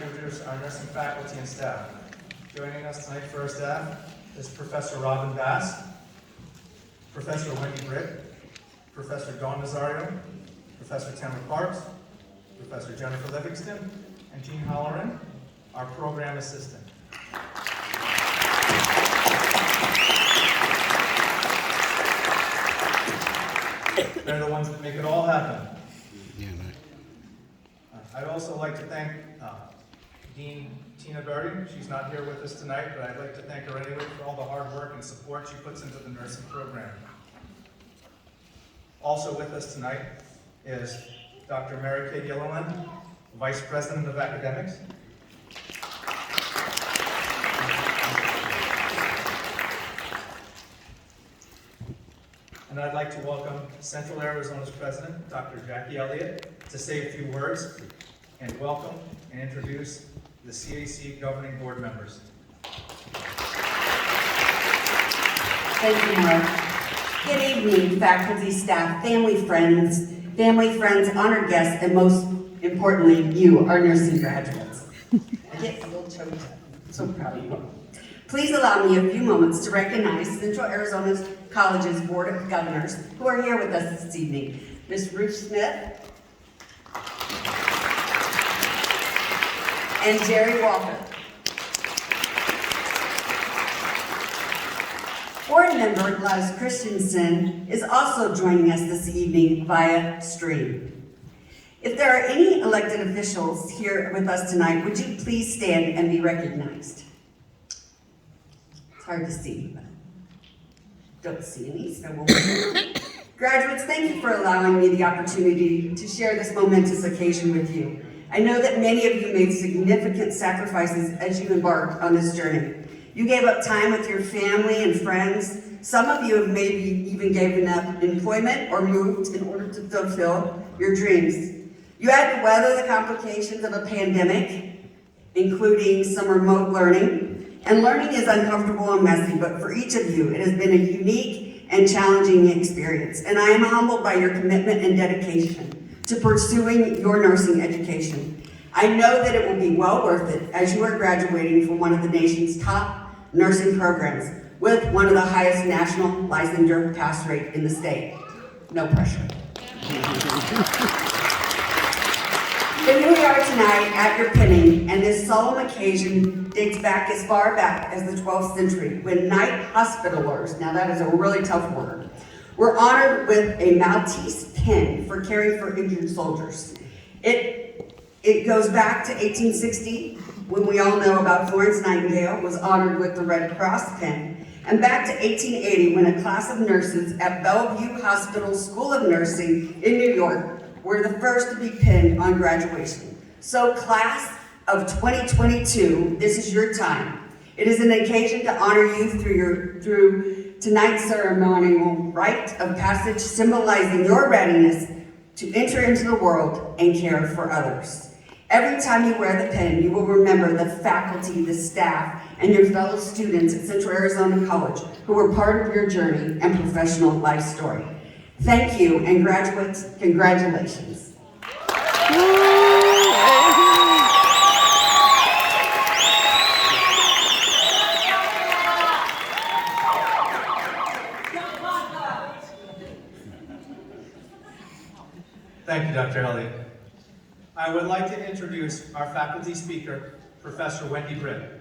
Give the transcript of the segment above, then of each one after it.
Introduce our nursing faculty and staff. Joining us tonight for our staff is Professor Robin Bass, Professor Wendy Britt, Professor Dawn Nazario, Professor Tamara Parks, Professor Jennifer Livingston, and Jean Halloran, our program assistant. They're the ones that make it all happen. I'd also like to thank Dean Tina Berry. She's not here with us tonight, but I'd like to thank her anyway for all the hard work and support she puts into the nursing program. Also with us tonight is Dr. Mary Kay Gilliland, Vice President of Academics. And I'd like to welcome Central Arizona's President, Dr. Jackie Elliott, to say a few words and welcome and introduce the CAC governing board members. Thank you, Mark. Good evening, faculty, staff, family, friends, honored guests, and most importantly, you, our nursing graduates. I get a little choked up. I'm so proud of you. Please allow me a few moments to recognize Central Arizona's College's Board of Governors who are here with us this evening. Ms. Ruth Smith and Jerry Walker. Board member Gladys Christensen is also joining us this evening via stream. If there are any elected officials here with us tonight, would you please stand and be recognized? It's hard to see, but don't see any, so we'll Graduates, thank you for allowing me the opportunity to share this momentous occasion with you. I know that many of you made significant sacrifices as you embarked on this journey. You gave up time with your family and friends. Some of you have maybe even given up employment or moved in order to fulfill your dreams. You had to weather the complications of a pandemic, including some remote learning. And learning is uncomfortable and messy, but for each of you, it has been a unique and challenging experience. And I am humbled by your commitment and dedication to pursuing your nursing education. I know that it will be well worth it as you are graduating from one of the nation's top nursing programs with one of the highest national licensure pass rate in the state. No pressure. Here we are tonight at your pinning, and this solemn occasion dates back as far back as the 12th century when night hospitalers, now that is a really tough word, were honored with a Maltese pin for caring for injured soldiers. It goes back to 1860, when we all know about Florence Nightingale was honored with the Red Cross pin, and back to 1880 when a class of nurses at Bellevue Hospital School of Nursing in New York were the first to be pinned on graduation. So class of 2022, this is your time. It is an occasion to honor you through tonight's ceremonial rite of passage, symbolizing your readiness to enter into the world and care for others. Every time you wear the pin, you will remember the faculty, the staff, and your fellow students at Central Arizona College who were part of your journey and professional life story. Thank you, and graduates, congratulations. Thank you, Dr. Elliott. I would like to introduce our faculty speaker, Professor Wendy Britt.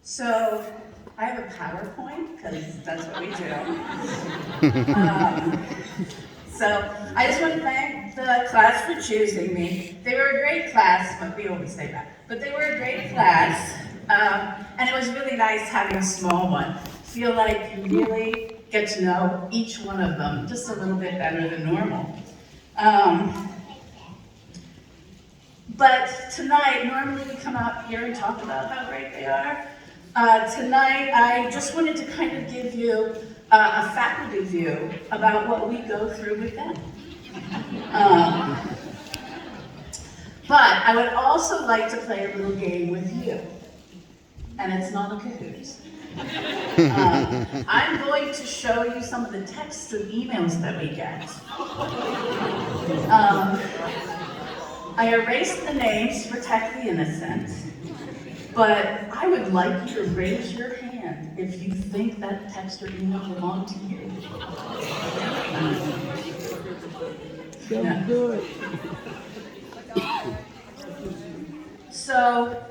So, I have a PowerPoint, because that's what we do. So, I just want to thank the class for choosing me. They were a great class, but we always say that. But they were a great class, and it was really nice having a small one. Feel like you really get to know each one of them just a little bit better than normal. But tonight, normally we come out here and talk about how great they are. Tonight, I just wanted to kind of give you a faculty view about what we go through with them. Um, but I would also like to play a little game with you. And it's not a Kahoot. I'm going to show you some of the texts and emails that we get. I erased the names to protect the innocent, but I would like you to raise your hand if you think that text or email belonged to you. Don't do it. So,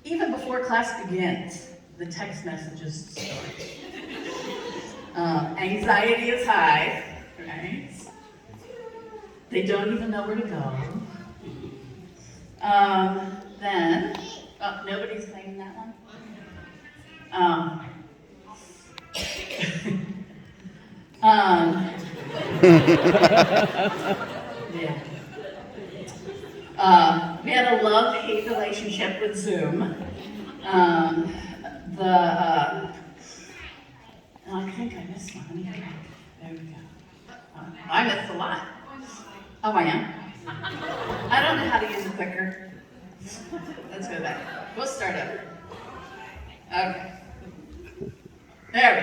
even before class begins, the text messages start. Anxiety is high, right? They don't even know where to go. Then, oh, nobody's claiming that one? Yeah. We had a love-hate relationship with Zoom. I think I missed one. There we go. I missed a lot. Oh, I am? I don't know how to use a clicker. Let's go back. We'll start over. Okay. There we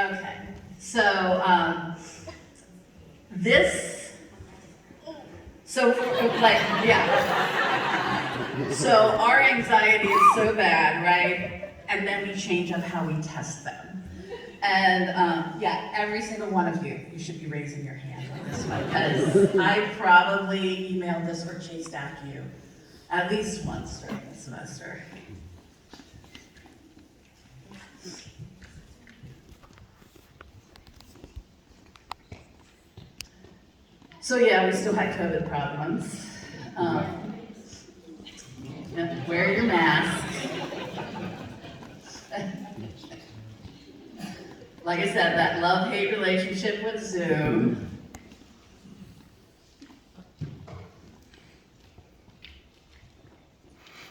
go. Okay. So, So our anxiety is so bad, right? And then we change up how we test them. And yeah, every single one of you should be raising your hand on this one, because I probably emailed this or chased after you at least once during the semester. So yeah, we still had COVID problems. Wear your mask. Like I said, that love-hate relationship with Zoom.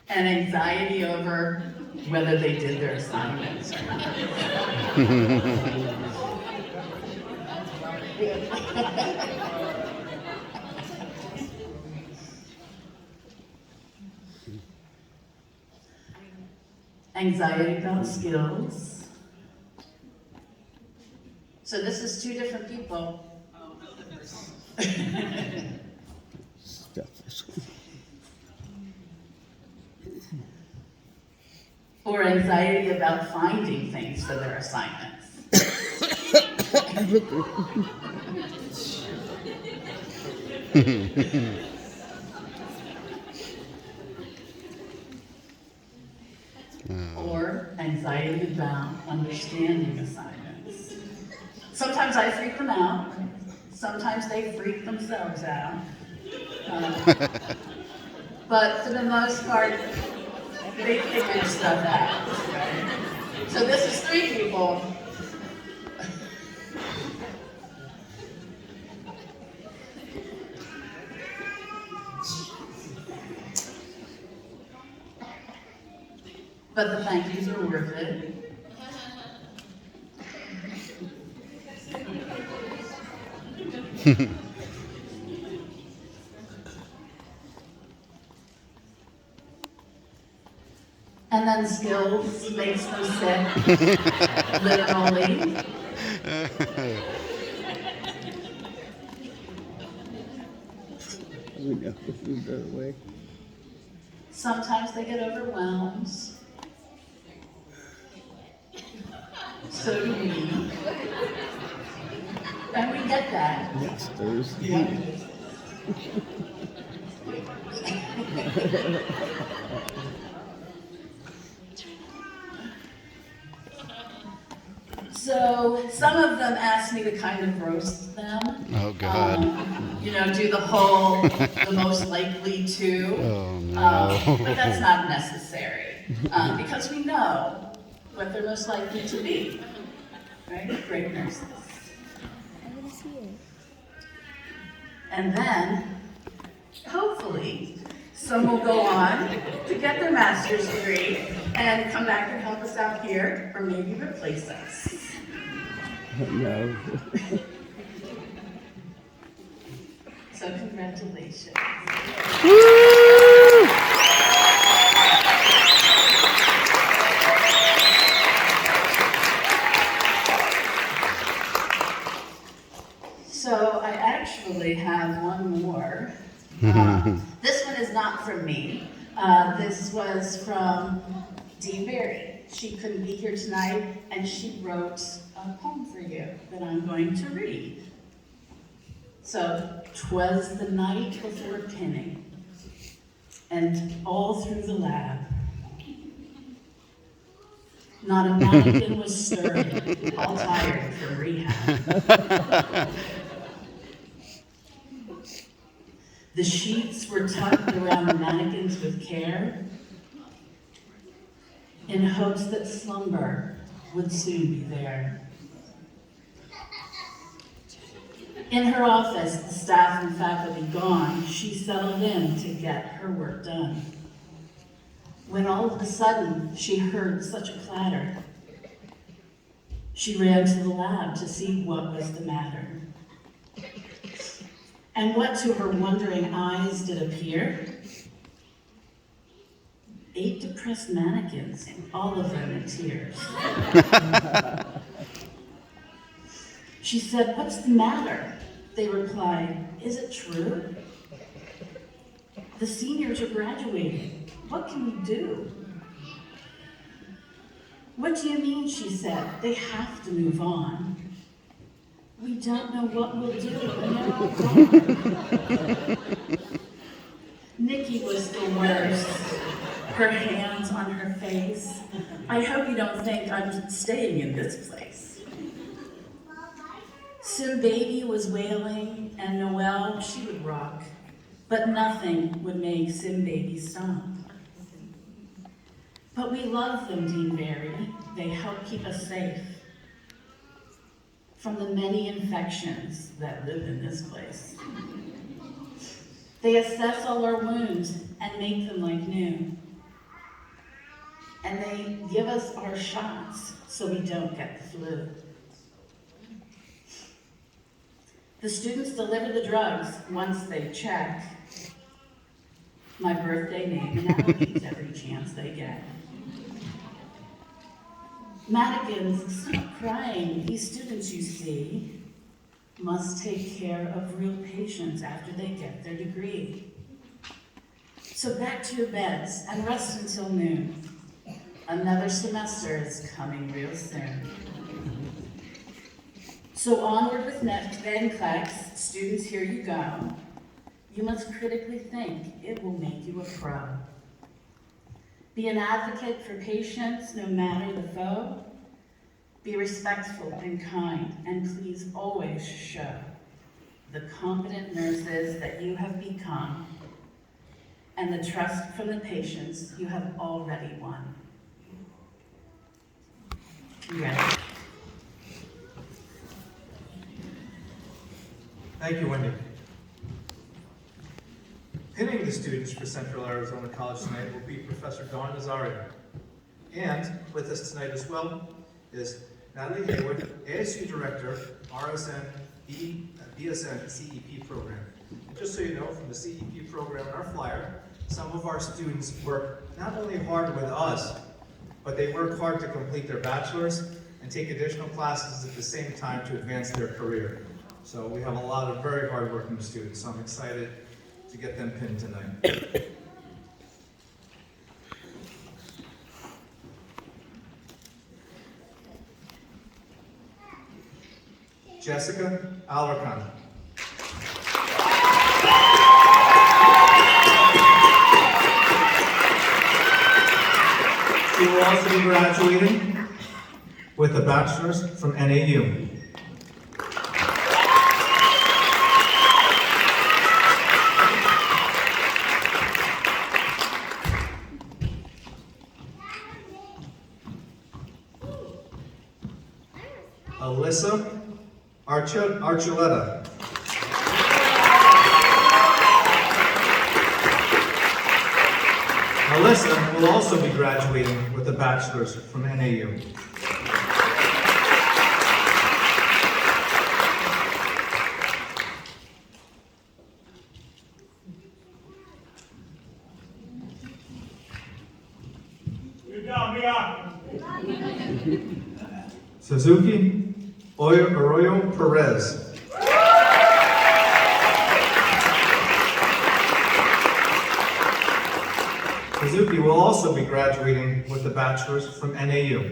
And anxiety over whether they did their assignments or not. Anxiety about skills. So this is two different people. Or anxiety about finding things for their assignments. Or anxiety about understanding assignments. Sometimes I freak them out. Sometimes they freak themselves out. But for the most part, they figure stuff out. Right? So this is three people. But the thank yous are worth it. And then skills makes them sick, literally. We know if we go away. Sometimes they get overwhelmed. So do we. And we get that. Next Thursday. Yeah. So some of them asked me to kind of roast them. Oh, God. You know, do the whole, the most likely to. Oh, no. But that's not necessary, because we know what they're most likely to be, right? Great nurses. And then, hopefully, some will go on to get their master's degree and come back and help us out here, or maybe replace us. No. So congratulations. So I actually have one more. This one is not from me. This was from Dee Berry. She couldn't be here tonight, and she wrote a poem for you that I'm going to read. So, 'twas the night before pinning, and all through the lab, not a mannequin was stirring, all tired from rehab. The sheets were tucked around the mannequins with care, in hopes that slumber would soon be there. In her office, the staff and faculty gone, she settled in to get her work done. When all of a sudden, she heard such a clatter. She ran to the lab to see what was the matter. And what to her wondering eyes did appear? 8 depressed mannequins, all of them in tears. She said, "What's the matter?" They replied, "Is it true? The seniors are graduating. What can we do?" "What do you mean?" she said. "They have to move on. We don't know what we'll do when they're all gone." Nikki was the worst, her hands on her face. "I hope you don't think I'm staying in this place." Sim Baby was wailing, and Noelle, she would rock, but nothing would make Sim Baby stop. But we love them, Dean Berry. They help keep us safe from the many infections that live in this place. They assess all our wounds and make them like new. And they give us our shots so we don't get the flu. The students deliver the drugs once they check my birthday name and allergies every chance they get. Mannequins, stop crying. These students you see must take care of real patients after they get their degree. So back to your beds and rest until noon. Another semester is coming real soon. So onward with NCLEX, students, here you go. You must critically think it will make you a pro. Be an advocate for patients, no matter the foe. Be respectful and kind, and please always show the competent nurses that you have become and the trust from the patients you have already won. Congratulations. Thank you, Wendy. Pinning the students for Central Arizona College tonight will be Professor Dawn Nazario. And with us tonight as well is Natalie Haywood, ASU Director, RSN BSN CEP program. And just so you know, from the CEP program in our flyer, some of our students work not only hard with us, but they work hard to complete their bachelor's and take additional classes at the same time to advance their career. So we have a lot of very hard-working students, so I'm excited to get them pinned tonight. Jessica Alarcon. She will also be graduating with a bachelor's from NAU. Alyssa Archuleta. Alyssa will also be graduating with a bachelor's from NAU. Suzuki Arroyo Perez. Suzuki will also be graduating with a bachelor's from NAU.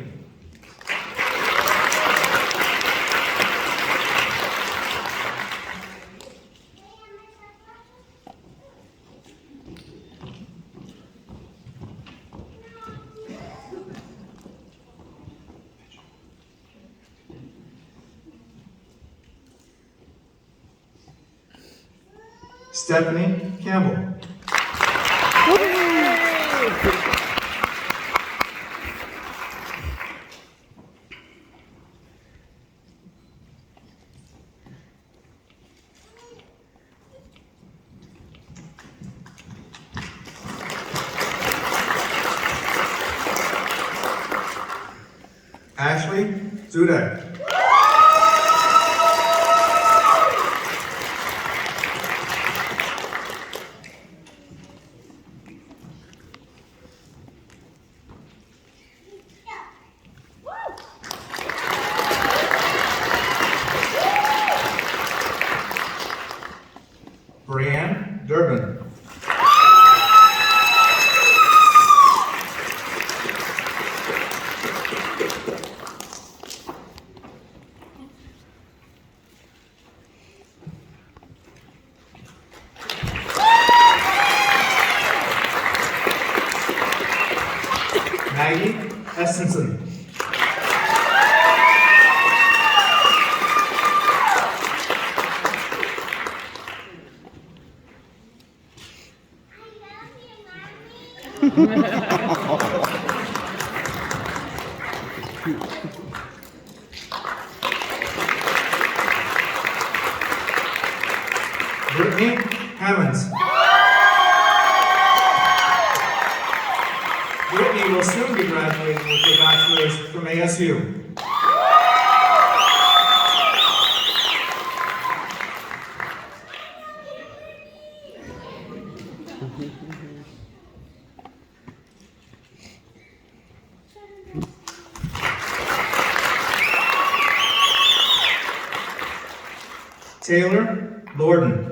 Stephanie Campbell. Ashley Zudek. Brianne Durbin. Maggie Estenson. Brittany Hammonds. Brittany will soon be graduating with a bachelor's from ASU. Taylor Lorden.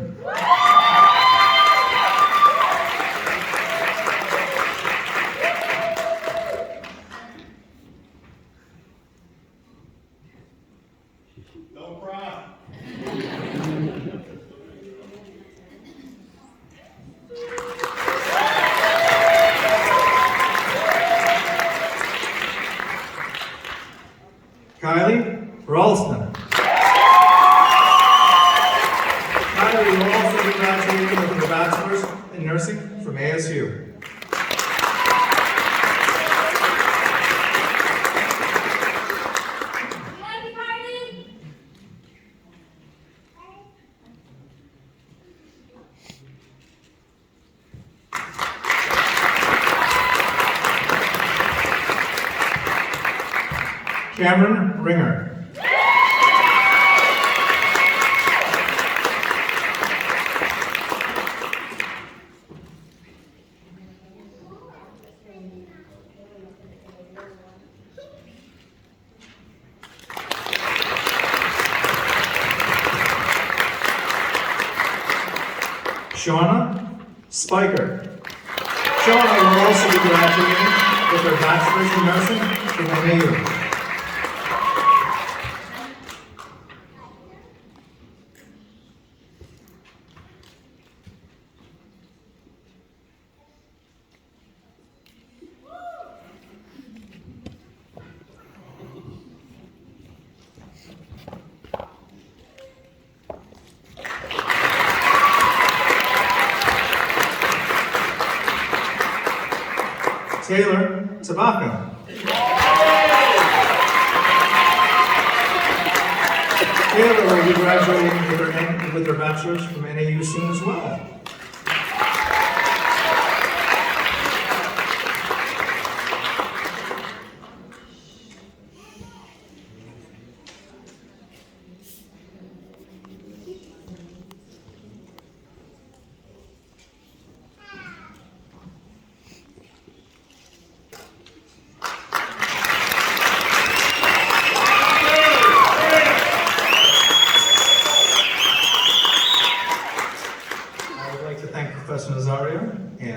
Don't cry. Kylie Ralston. Kylie will also be graduating with a bachelor's in nursing from ASU. Cameron Ringer. Shauna Spiker. Shauna will also be graduating with her bachelor's in nursing from NAU. Taylor Tabaka. Taylor will be graduating with her bachelor's from NAU soon as well.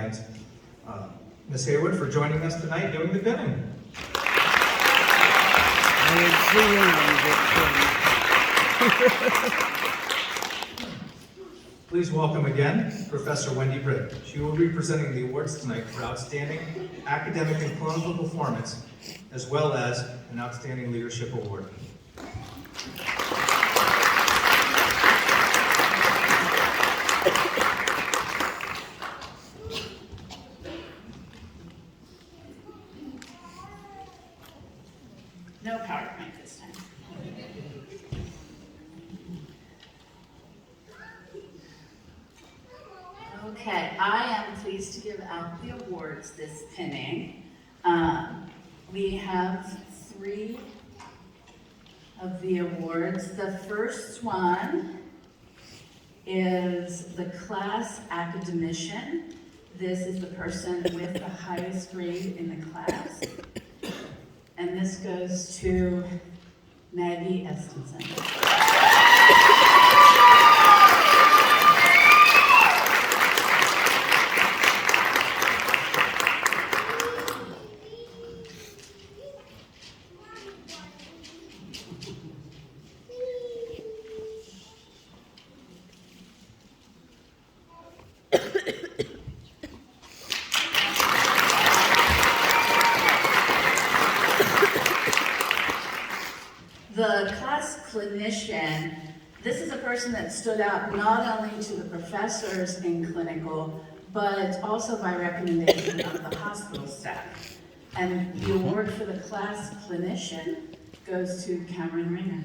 hand Ms. Hayward for joining us tonight doing the pinning. I didn't see him. Please welcome again Professor Wendy Britt. She will be presenting the awards tonight for outstanding academic and clinical performance, as well as an outstanding leadership award. No PowerPoint this time. Okay, I am pleased to give out the awards this pinning. We have 3 of the awards. The first one is the class academician. This is the person with the highest grade in the class. And this goes to Maggie Estenson. The class clinician, this is a person that stood out not only to the professors in clinical, but also by recommendation of the hospital staff. And the award for the class clinician goes to Cameron Ringer.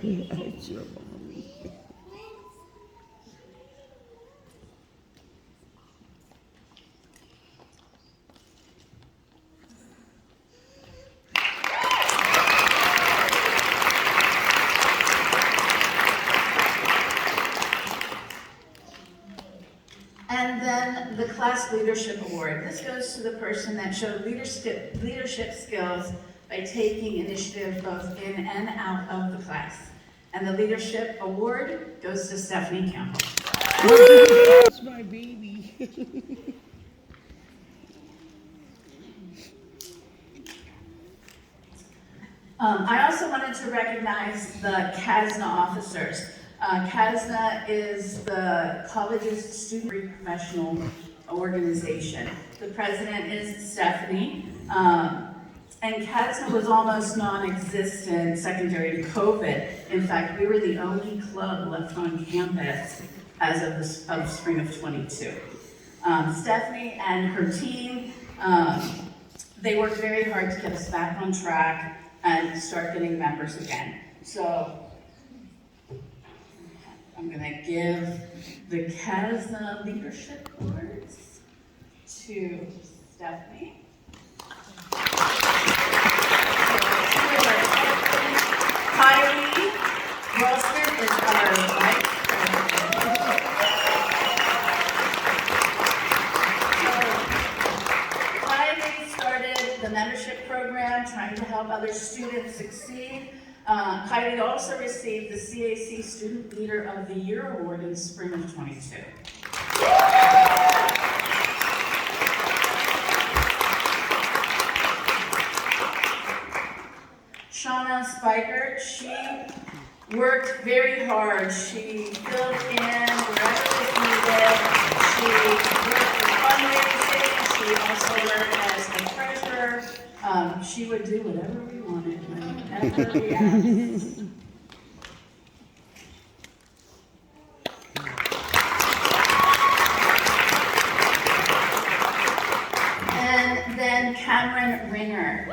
It's your mommy. And then the Class Leadership Award. This goes to the person that showed leadership skills by taking initiative both in and out of the class. And the Leadership Award goes to Stephanie Campbell. That's my baby. I also wanted to recognize the CASNA officers. CASNA is the college's student professional organization. The president is Stephanie, and CASNA was almost non-existent secondary to COVID. In fact, we were the only club left on campus as of spring of 22. Stephanie and her team, they worked very hard to get us back on track and start getting members again. So I'm gonna give the CASNA Leadership Awards to Stephanie. Kylie Ralston is our vice president. Kylie started the membership program trying to help other students succeed. Kylie also received the CAC Student Leader of the Year Award in spring of 22. Shauna Spiker, she worked very hard. She filled in wherever was needed. She worked for fundraising. She also worked as the treasurer. She would do whatever we wanted, whenever we asked. And then Cameron Ringer.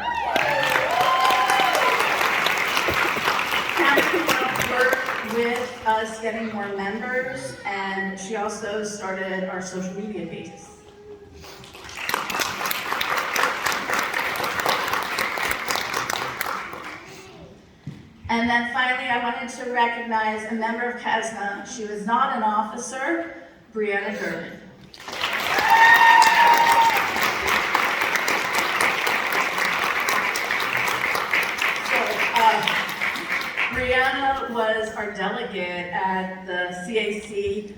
Cameron helped work with us getting more members, and she also started our social media pages. And then finally, I wanted to recognize a member of CASNA. She was not an officer, Brianna German. our delegate at the CAC,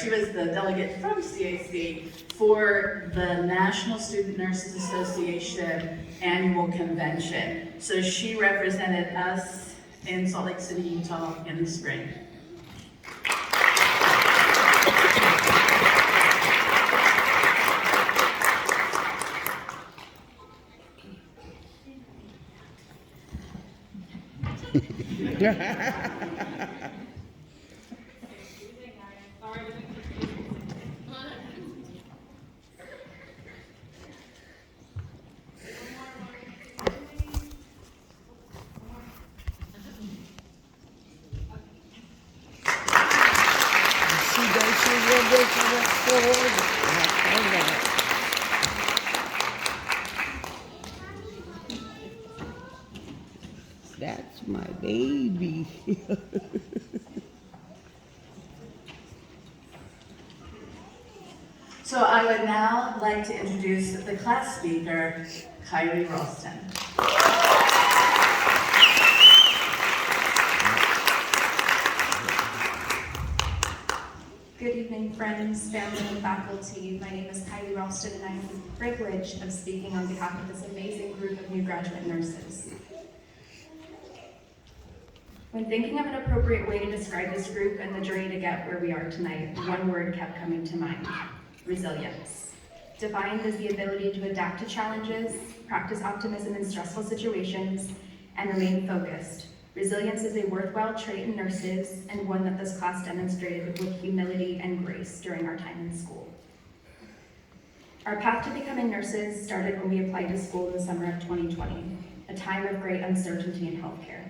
she was the delegate from CAC for the National Student Nurses Association Annual Convention. So she represented us in Salt Lake City, Utah in the spring. That's my baby. So I would now like to introduce the class speaker, Kylie Ralston. Good evening, friends, family, and faculty. My name is Kylie Ralston, and I have the privilege of speaking on behalf of this amazing group of new graduate nurses. When thinking of an appropriate way to describe this group and the journey to get where we are tonight, one word kept coming to mind: resilience. Defined as the ability to adapt to challenges, practice optimism in stressful situations, and remain focused. Resilience is a worthwhile trait in nurses, and one that this class demonstrated with humility and grace during our time in school. Our path to becoming nurses started when we applied to school in the summer of 2020, a time of great uncertainty in healthcare.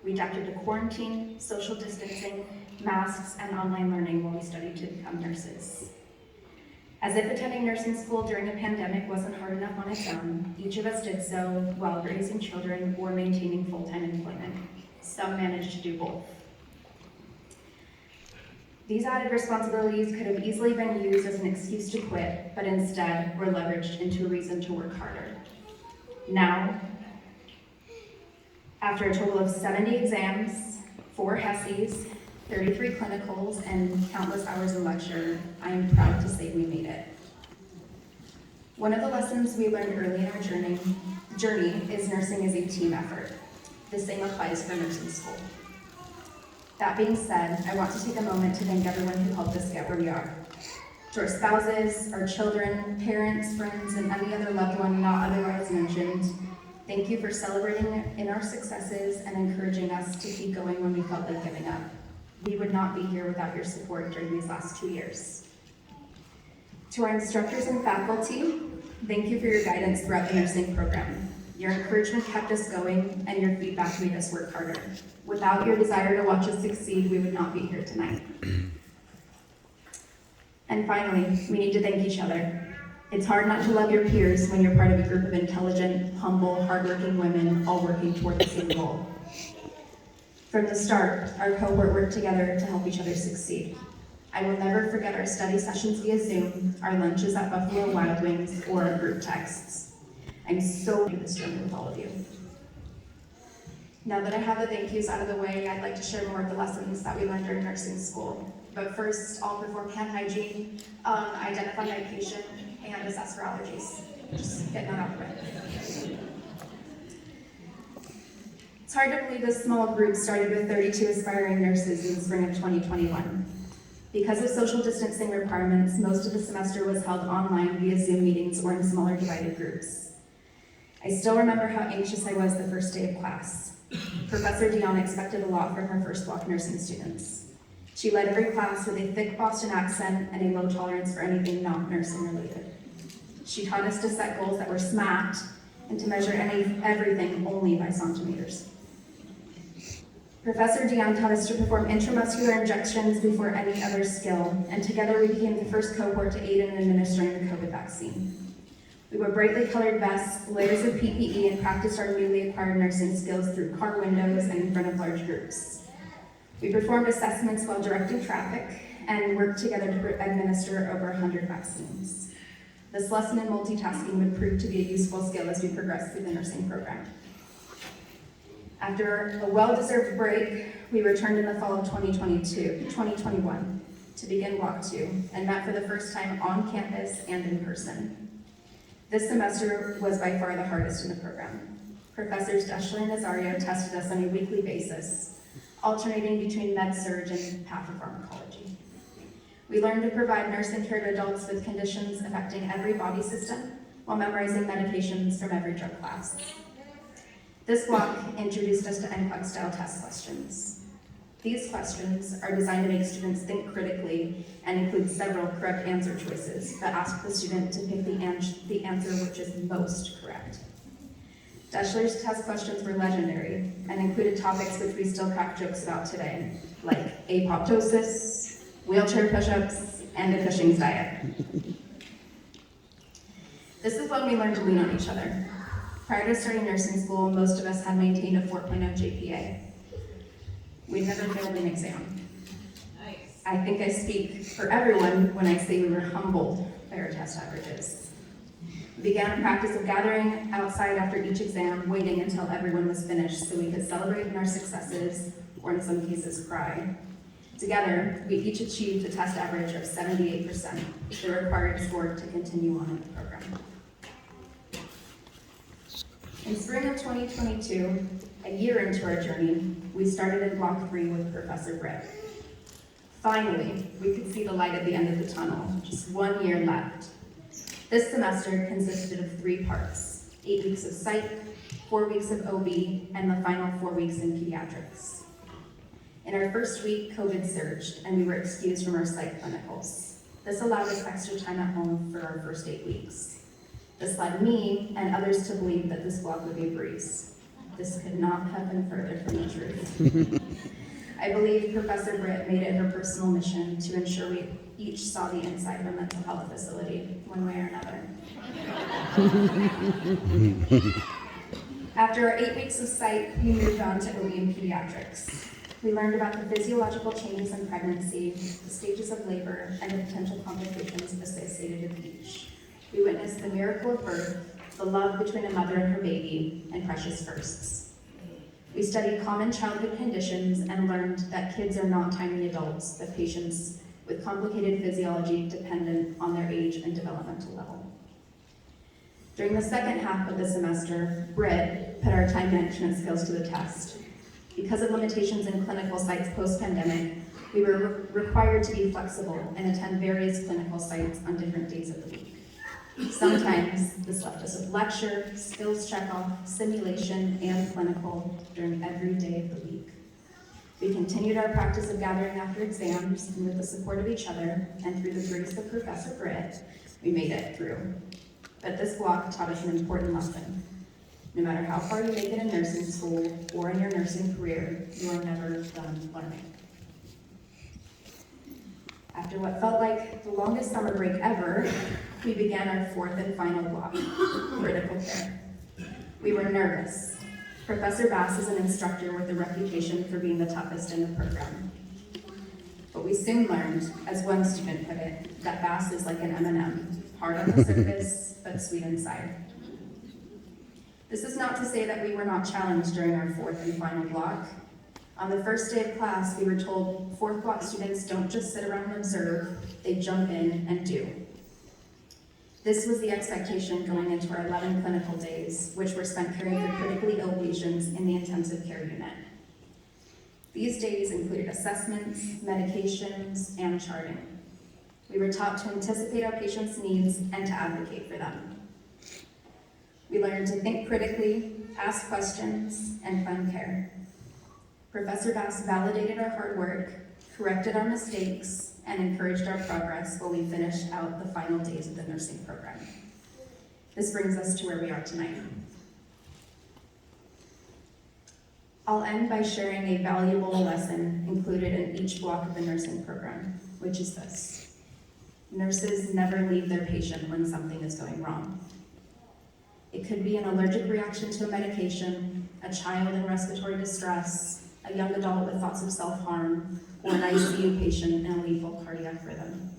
We adapted to quarantine, social distancing, masks, and online learning while we studied to become nurses. As if attending nursing school during a pandemic wasn't hard enough on its own, each of us did so while raising children or maintaining full-time employment. Some managed to do both. These added responsibilities could have easily been used as an excuse to quit, but instead were leveraged into a reason to work harder. Now, after a total of 70 exams, 4 HESIs, 33 clinicals, and countless hours of lecture, I am proud to say we made it. One of the lessons we learned early in our journey is nursing is a team effort. The same applies for nursing school. That being said, I want to take a moment to thank everyone who helped us get where we are. To our spouses, our children, parents, friends, and any other loved one not otherwise mentioned, thank you for celebrating in our successes and encouraging us to keep going when we felt like giving up. We would not be here without your support during these last 2 years. To our instructors and faculty, thank you for your guidance throughout the nursing program. Your encouragement kept us going, and your feedback made us work harder. Without your desire to watch us succeed, we would not be here tonight. And finally, we need to thank each other. It's hard not to love your peers when you're part of a group of intelligent, humble, hardworking women all working toward the same goal. From the start, our cohort worked together to help each other succeed. I will never forget our study sessions via Zoom, our lunches at Buffalo Wild Wings, or our group texts. I'm so proud of this journey with all of you. Now that I have the thank yous out of the way, I'd like to share more of the lessons that we learned during nursing school. But first, I'll perform hand hygiene, identify my patient, and assess for allergies. Just getting that out of the way. It's hard to believe this small group started with 32 aspiring nurses in the spring of 2021. Because of social distancing requirements, most of the semester was held online via Zoom meetings or in smaller divided groups. I still remember how anxious I was the first day of class. Professor Dion expected a lot from her first block nursing students. She led every class with a thick Boston accent and a low tolerance for anything not nursing related. She taught us to set goals that were SMART and to measure everything only by centimeters. Professor Dion taught us to perform intramuscular injections before any other skill, and together we became the first cohort to aid in administering the COVID vaccine. We wore brightly colored vests, layers of PPE, and practiced our newly acquired nursing skills through car windows and in front of large groups. We performed assessments while directing traffic and worked together to administer over 100 vaccines. This lesson in multitasking would prove to be a useful skill as we progress through the nursing program. After a well-deserved break, we returned in the fall of 2021 to begin Block 2 and met for the first time on campus and in person. This semester was by far the hardest in the program. Professors Deschler and Nazario tested us on a weekly basis, alternating between med-surg and pathopharmacology. We learned to provide nursing care to adults with conditions affecting every body system while memorizing medications from every drug class. This block introduced us to NCLEX-style test questions. These questions are designed to make students think critically and include several correct answer choices, but ask the student to pick the answer which is most correct. Deschler's test questions were legendary and included topics which we still crack jokes about today, like apoptosis, wheelchair push-ups, and the Cushing's diet. This is when we learned to lean on each other. Prior to starting nursing school, most of us had maintained a 4.0 GPA. We never failed an exam. Nice. I think I speak for everyone when I say we were humbled by our test averages. We began a practice of gathering outside after each exam, waiting until everyone was finished so we could celebrate in our successes, or in some cases cry. Together, we each achieved a test average of 78%, the required score to continue on in the program. In spring of 2022, a year into our journey, we started in Block 3 with Professor Britt. Finally, we could see the light at the end of the tunnel, just 1 year left. This semester consisted of 3 parts, 8 weeks of psych, 4 weeks of OB, and the final 4 weeks in pediatrics. In our first week, COVID surged, and we were excused from our psych clinicals. This allowed us extra time at home for our first 8 weeks. This led me and others to believe that this block would be a breeze. This could not have been further from the truth. I believe Professor Britt made it her personal mission to ensure we each saw the inside of a mental health facility, one way or another. After our 8 weeks of psych, we moved on to OB and pediatrics. We learned about the physiological changes in pregnancy, the stages of labor, and the potential complications associated with each. We witnessed the miracle of birth, the love between a mother and her baby, and precious firsts. We studied common childhood conditions and learned that kids are not tiny adults, but patients with complicated physiology dependent on their age and developmental level. During the second half of the semester, Britt put our time management skills to the test. Because of limitations in clinical sites post-pandemic, we were required to be flexible and attend various clinical sites on different days of the week. Sometimes this left us with lecture, skills checkoff, simulation, and clinical during every day of the week. We continued our practice of gathering after exams, and with the support of each other, and through the grace of Professor Britt, we made it through. But this block taught us an important lesson. No matter how far you make it in nursing school or in your nursing career, you are never done learning. After what felt like the longest summer break ever, we began our 4th and final block, critical care. We were nervous. Professor Bass is an instructor with a reputation for being the toughest in the program. But we soon learned, as one student put it, that Bass is like an M&M, hard on the surface, but sweet inside. This is not to say that we were not challenged during our 4th and final block. On the first day of class, we were told 4th block students don't just sit around and observe, they jump in and do. This was the expectation going into our 11 clinical days, which were spent caring for critically ill patients in the intensive care unit. These days included assessments, medications, and charting. We were taught to anticipate our patients' needs and to advocate for them. We learned to think critically, ask questions, and fund care. Professor Bass validated our hard work, corrected our mistakes, and encouraged our progress while we finished out the final days of the nursing program. This brings us to where we are tonight. I'll end by sharing a valuable lesson included in each block of the nursing program, which is this. Nurses never leave their patient when something is going wrong. It could be an allergic reaction to a medication, a child in respiratory distress, a young adult with thoughts of self-harm, or an ICU patient in a lethal cardiac rhythm.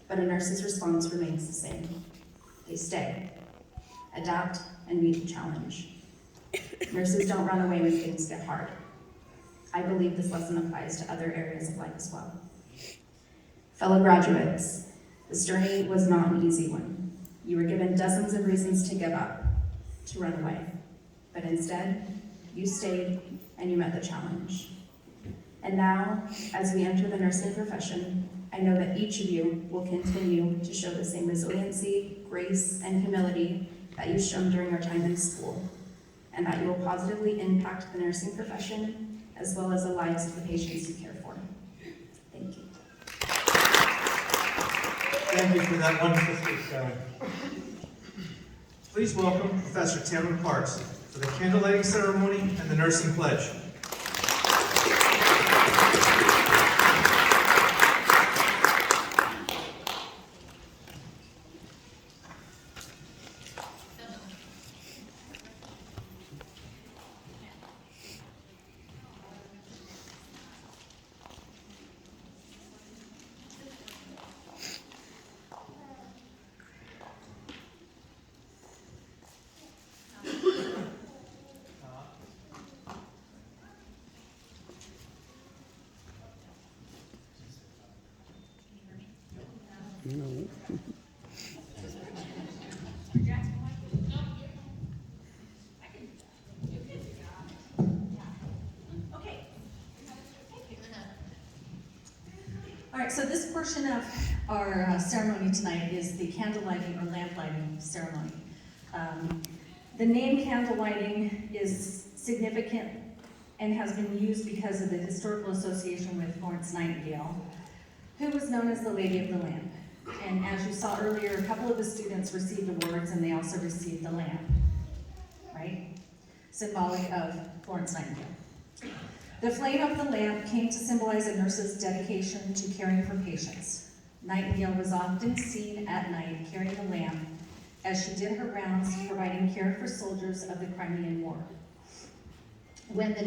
But a nurse's response remains the same. They stay, adapt, and meet the challenge. Nurses don't run away when things get hard. I believe this lesson applies to other areas of life as well. Fellow graduates, this journey was not an easy one. You were given dozens of reasons to give up, to run away. But instead, you stayed and you met the challenge. And now, as we enter the nursing profession, I know that each of you will continue to show the same resiliency, grace, and humility that you've shown during your time in school, and that you will positively impact the nursing profession as well as the lives of the patients you care for. Thank you. Thank you for that wonderful speech, Sharon. Please welcome Professor Tamara Parks for the candlelighting ceremony and the nursing pledge. No. All right, so this portion of our ceremony tonight is the candle lighting or lamp lighting ceremony. The name candle lighting is significant and has been used because of the historical association with Florence Nightingale, who was known as the Lady of the Lamp. And as you saw earlier, a couple of the students received awards and they also received the lamp, right? Symbolic of Florence Nightingale. The flame of the lamp came to symbolize a nurse's dedication to caring for patients. Nightingale was often seen at night carrying a lamp as she did her rounds providing care for soldiers of the Crimean War. When the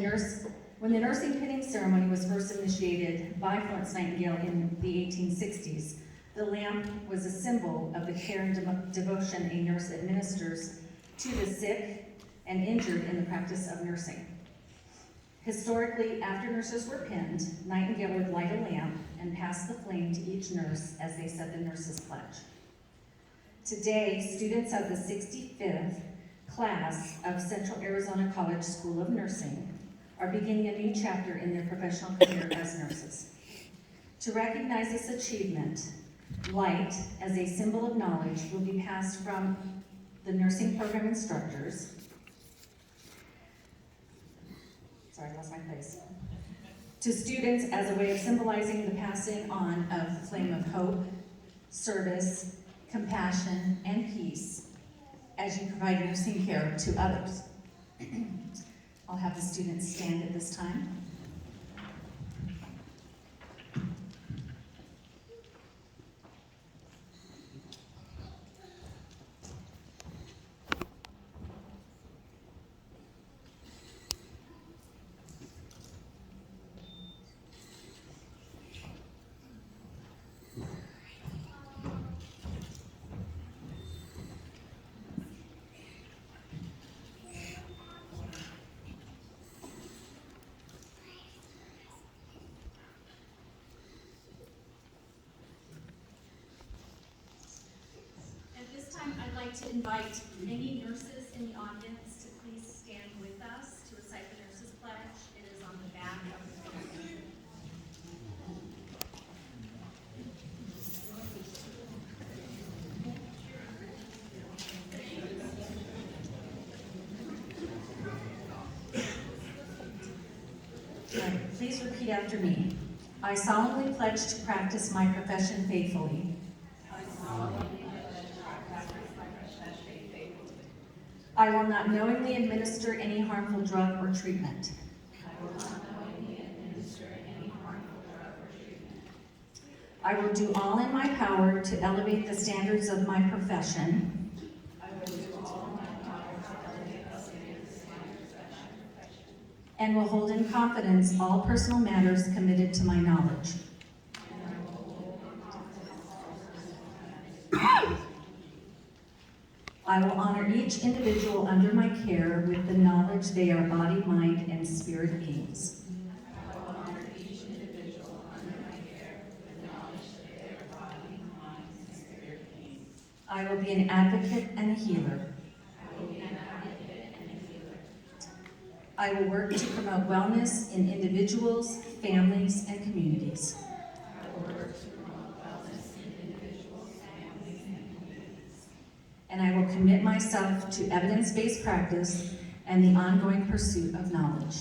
nursing pinning ceremony was first initiated by Florence Nightingale in the 1860s, the lamp was a symbol of the care and devotion a nurse administers to the sick and injured in the practice of nursing. Historically, after nurses were pinned, Nightingale would light a lamp and pass the flame to each nurse as they said the nurse's pledge. Today, students of the 65th class of Central Arizona College School of Nursing are beginning a new chapter in their professional career as nurses. To recognize this achievement, light, as a symbol of knowledge, will be passed from the nursing program instructors. Sorry, I lost my place. To students as a way of symbolizing the passing on of the flame of hope, service, compassion, and peace as you provide nursing care to others. I'll have the students stand at this time. I'd like to invite any nurses in the audience to please stand with us to recite the nurse's pledge. It is on the back of the form. All right, please repeat after me. I solemnly pledge to practice my profession faithfully. I will not knowingly administer any harmful drug or treatment. I will do all in my power to elevate the standards of my profession. And will hold in confidence all personal matters committed to my knowledge. I will honor each individual under my care with the knowledge they are body, mind, and spirit beings. I will be an advocate and a healer. I will work to promote wellness in individuals, families, and communities. And I will commit myself to evidence-based practice and the ongoing pursuit of knowledge.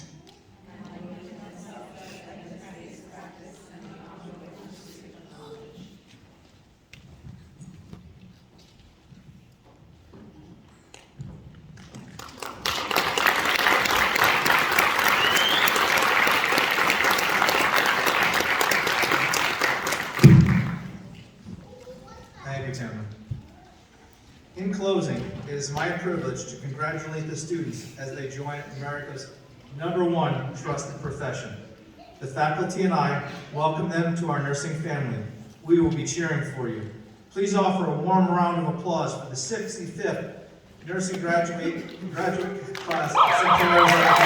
Thank you, Tim. In closing, it is my privilege to congratulate the students as they join America's #1 trusted profession. The faculty and I welcome them to our nursing family. We will be cheering for you. Please offer a warm round of applause for the 65th nursing graduate class of St. Clair's.